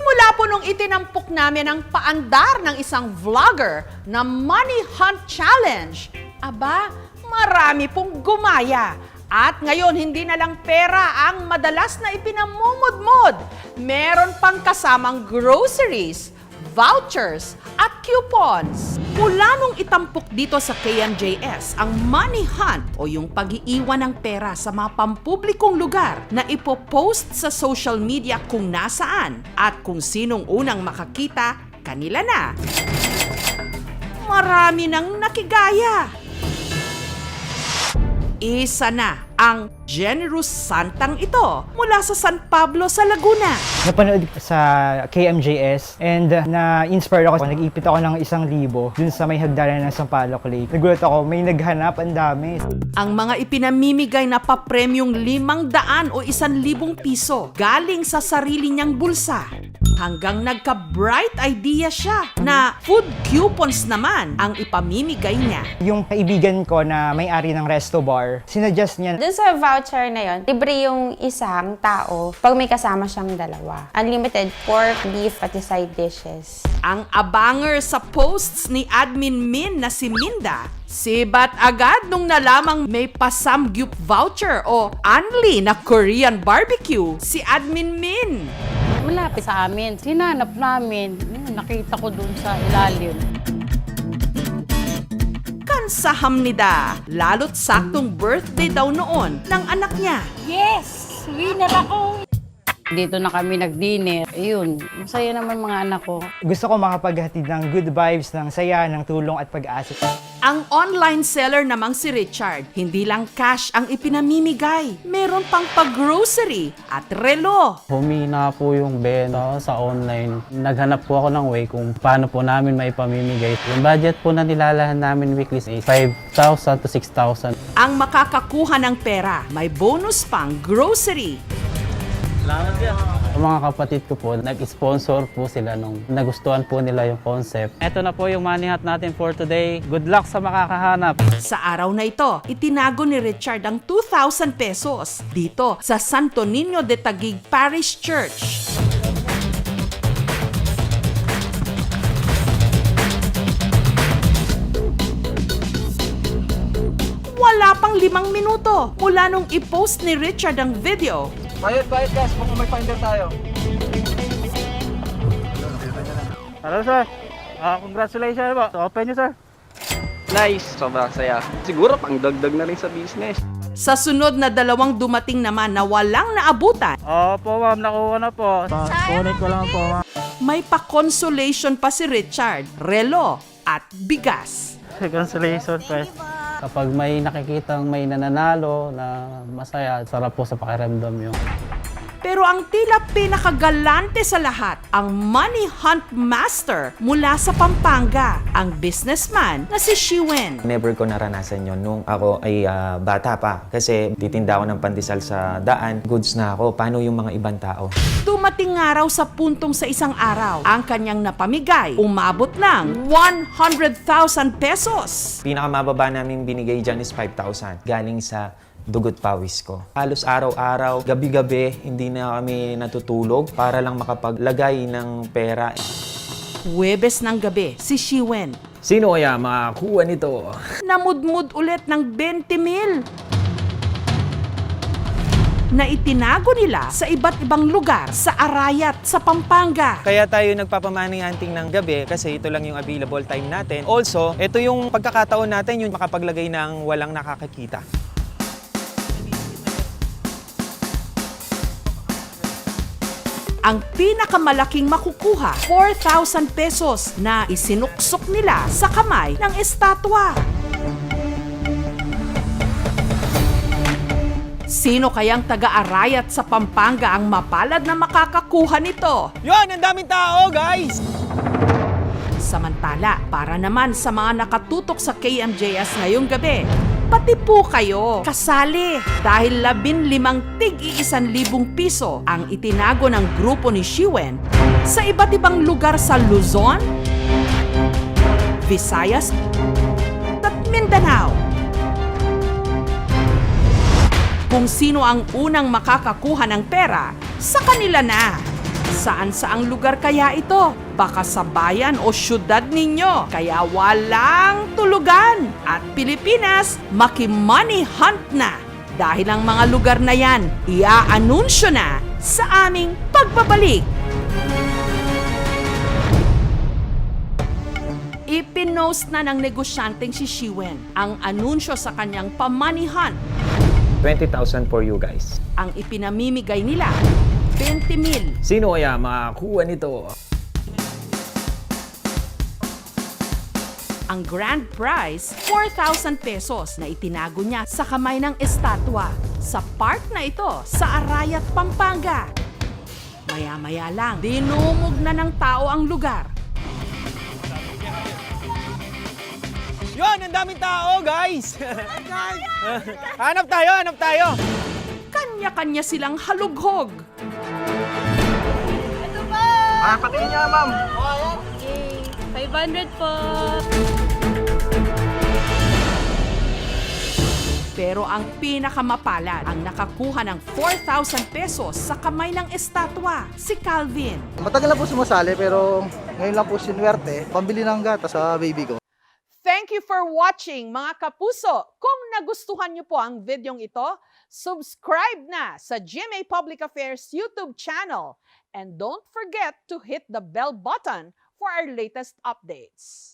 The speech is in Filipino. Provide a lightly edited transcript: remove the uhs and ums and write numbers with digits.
Simula po nung itinampok namin ang paandar ng isang vlogger na Money Hunt Challenge, aba, marami pong gumaya. At ngayon, hindi na lang pera ang madalas na ipinamumudmod. Meron pang kasamang groceries, vouchers, at coupons. Mula nung itampok dito sa KMJS, ang money hunt o yung pag-iiwan ng pera sa mga pampublikong lugar na ipopost sa social media kung nasaan at kung sinong unang makakita, kanila na. Marami nang nakigaya. Isa na ang Generous Santang ito mula sa San Pablo sa Laguna. Napanood sa KMJS and na-inspire ako. Nag-ipit ako ng 1,000 dun sa may hagdanan ng Sampaloc Lake. Nagulat ako, may naghanap, ang dami. Ang mga ipinamimigay na papremyong 500 o 1,000 piso galing sa sarili niyang bulsa. Hanggang nagka-bright idea siya na food coupons naman ang ipamimigay niya. Yung kaibigan ko na may-ari ng resto bar, sinuggest niya, Dun sa voucher na yon, libre yung isang tao pag may kasama siyang dalawa. Unlimited pork, beef, pati side dishes. Ang abanger sa posts ni Admin Min na si Minda, sibat agad nung nalamang may pasamgyup voucher o Anli na Korean barbecue si Admin Min. Malapit sa amin. Sinanap namin. Nakita ko dun sa ilalim. Kansaham nida, lalo't saktong birthday daw noon ng anak niya. Yes! Winner ako! Dito na kami nag-dinner. Ayun, masaya naman mga anak ko. gusto ko makapaghatid ng good vibes, ng saya, ng tulong at pag-asa. Ang online seller namang si Richard, hindi lang cash ang ipinamimigay. Meron pang pag-grocery at relo. Humina po yung benta sa online. Naghanap po ako ng way kung paano po namin maipamimigay. Yung budget po na nilalahan namin weekly is 5,000 to 6,000. Ang makakakuha ng pera, may bonus pang grocery. Ang mga kapatid ko po, nag-sponsor po sila nung nagustuhan po nila yung concept. Ito na po yung money hunt natin for today. Good luck sa makakahanap. Sa araw na ito, itinago ni Richard ang 2,000 pesos dito sa Santo Niño de Taguig Parish Church. Wala pang 5 minuto mula nung i-post ni Richard ang video. Bayad guys, kung may finder tayo. Hello sir. Congratulations po. Open nyo sir. Nice, sobrang saya. Siguro pang dagdag na rin sa business. Sa sunod na 2 dumating naman na walang naabutan, Opo ma'am, nakuha na po. Kunin ko lang po ma'am. may pa-consolation pa si Richard, relo at bigas. Congratulations po. Kapag may nakikitang may nananalo na masaya, sarap po sa pakiramdam yun. Pero ang tila pinakagalante sa lahat, ang money hunt master mula sa Pampanga, ang businessman na si Shiwen. Never ko naranasan yon nung ako ay bata pa. Kasi titinda ako ng pandesal sa daan, goods na ako. Paano yung mga ibang tao? Dumating nga raw sa puntong sa isang araw, ang kanyang napamigay, umabot ng 100,000 pesos. Pinakamababa namin binigay dyan is 5,000. Galing sa dugot pawis ko. Halos araw-araw, gabi-gabi, hindi na kami natutulog para lang makapaglagay ng pera. Huwebes ng gabi, si Shiwen Sino kaya makakuha nito? namudmud ulit ng 20,000 na itinago nila sa iba't ibang lugar sa Arayat, sa Pampanga. Kaya tayo nagpapamoney hunting ng gabi kasi ito lang yung available time natin. Also, ito yung pagkakataon natin yung makapaglagay ng walang nakakakita. Ang pinakamalaking makukuha, 4,000 pesos na isinuksok nila sa kamay ng estatwa. Sino kayang taga-Arayat sa Pampanga ang mapalad na makakakuha nito? Yon, ang daming tao, guys! Samantala, para naman sa mga nakatutok sa KMJS ngayong gabi, pati po kayo kasali dahil 15 tig-1,000 piso ang itinago ng grupo ni Shiwen sa iba't ibang lugar sa Luzon, Visayas at Mindanao. Kung sino ang unang makakakuha ng pera, sa kanila na. Saan-saang lugar kaya ito? Baka sa bayan o syudad ninyo, kaya walang tulugan. At Pilipinas, maki-money hunt na. Dahil ang mga lugar na yan, ia-anunsyo na sa aming pagbabalik. Ipinost na ng negosyanteng si Shiwen ang anunsyo sa kanyang pa-money hunt. 20,000 for you guys. Ang ipinamimigay nila, 20,000. Sino kaya makakuha nito? Ang grand prize, 4,000 pesos na itinago niya sa kamay ng estatwa sa park na ito sa Arayat, Pampanga. Maya-maya lang, dinumog na ng tao ang lugar. Yun, ang daming tao, guys! Hanap tayo! Kanya-kanya silang halughog. Pati niya, ma'am. 500 po. Pero ang pinakamapalad, ang nakakuha ng 4,000 pesos sa kamay ng estatwa, si Calvin. Matagal na po sumasali pero ngayon lang po sinuwerte. Pambili ng gatas sa baby ko. Thank you for watching, mga kapuso. Kung nagustuhan niyo po ang videong ito, subscribe na sa GMA Public Affairs YouTube channel. And don't forget to hit the bell button for our latest updates.